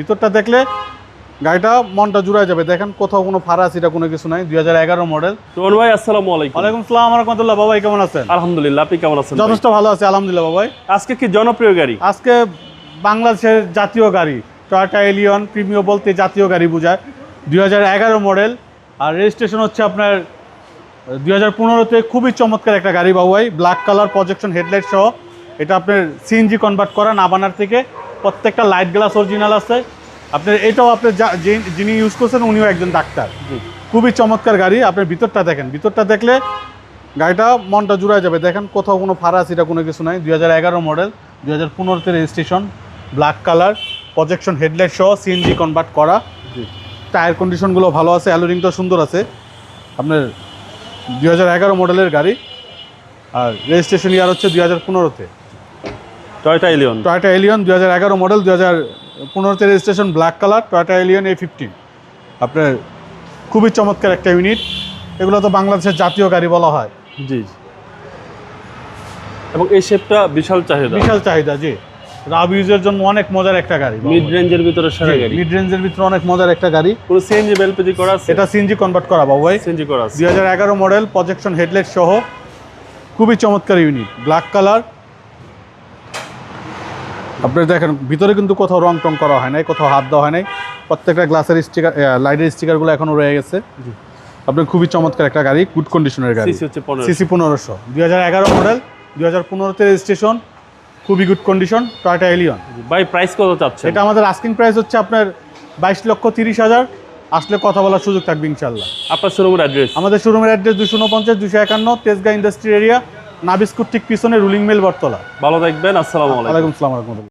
ভিতরটা দেখলে গাড়িটা মনটা জুড়ায় যাবে। দেখেন কোথাও কোনো ফারাস এটা কোনো কিছু নাই। 2011 মডেল। সুমন ভাই আসসালামু আলাইকুম। ওয়ালাইকুম আসসালাম রাহমাতুল্লাহ। বাবাই কেমন আছেন? আলহামদুলিল্লাহ, আপনি কেমন আছেন? যথেষ্ট ভালো আছে আলহামদুলিল্লাহ বাবাই। আজকে কি জনপ্রিয় গাড়ি? আজকে বাংলাদেশের জাতীয় গাড়ি টয়োটা এলিয়ন প্রিমিও বলতে জাতীয় গাড়ি বোঝায়। 2011 মডেল আর রেজিস্ট্রেশন হচ্ছে আপনার 2015-তে। খুবই চমৎকার একটা গাড়ি বাবাই, ব্ল্যাক কালার প্রজেকশন হেডলাইট সহ। এটা আপনার সিএনজি কনভার্ট করা নাবানার থেকে। প্রত্যেকটা লাইট গ্লাস অরিজিনাল আছে আপনার। এটাও আপনার যিনি ইউজ করছেন উনিও একজন ডাক্তার। খুবই চমৎকার গাড়ি। আপনার ভিতরটা দেখেন, ভিতরটা দেখলে গাড়িটা মনটা জুড়ায় যাবে। দেখেন কোথাও কোনো ফারাস এটা কোনো কিছু নাই। 2011 মডেল, 2015-তে registration, black colour projection headlight সহ, সিএনজি কনভার্ট করা। টায়ার কন্ডিশনগুলো ভালো আছে, অ্যালোরিংটা সুন্দর আছে। আপনার 2011 মডেলের গাড়ি আর রেজিস্ট্রেশন ইয়ার হচ্ছে 2015-তে। Toyota Allion. Toyota Allion 2011 model, 2015-তে registration, black colour, Toyota Allion A15। আপনার খুবই চমৎকার একটা ইউনিট। এগুলো তো বাংলাদেশের জাতীয় গাড়ি বলা হয়। জি, এবং এই শেপটা বিশাল চাহিদা। বিশাল চাহিদা, জি। রাব ইউজের জন্য অনেক মজার একটা গাড়ি। মিড রেঞ্জের ভিতরে সেরা গাড়ি। মিড রেঞ্জের ভিতরে অনেক মজার একটা গাড়ি। পুরো সিএনজি এলপিজি করা আছে। এটা সিএনজি কনভার্ট করা বাবু ভাই। সিএনজি করা আছে। 2011 মডেল, প্রজেকশন হেডলাইট সহ। খুবই চমৎকার ইউনিট, ব্ল্যাক কালার। আপনি দেখেন ভিতরে কিন্তু কোথাও রং টং করা হয় নাই, কোথাও হাত দেওয়া হয় নাই। প্রত্যেকটা গ্লাসের স্টিকার, লাইটের স্টিকারগুলো এখনো রয়ে গেছে। আপনার খুবই চমৎকার একটা গাড়ি, গুড কন্ডিশনের গাড়ি। সিসি হচ্ছে 1500। সিসি 1500, 2011 মডেল, 2015-তে রেজিস্ট্রেশন, খুবই গুড কন্ডিশন, টয়োটা এলিয়ন। ভাই প্রাইস কত চাচ্ছেন? এটা আমাদের আস্কিং প্রাইস হচ্ছে আপনার 22,30,000। আসলে কথা বলার সুযোগ থাকবে ইনশাল্লাহ। আপনার শোরুমের অ্যাড্রেস? আমাদের শোরুমের অ্যাড্রেস 249, 251 তেজগাঁ ইন্ডাস্ট্রি এরিয়া, নাবিস্কুট ঠিক পিছনে, রুলিং মিল বটতলা। ভালো থাকবেন। আসসালামু আলাইকুম। ওয়ালাইকুম আসসালাম।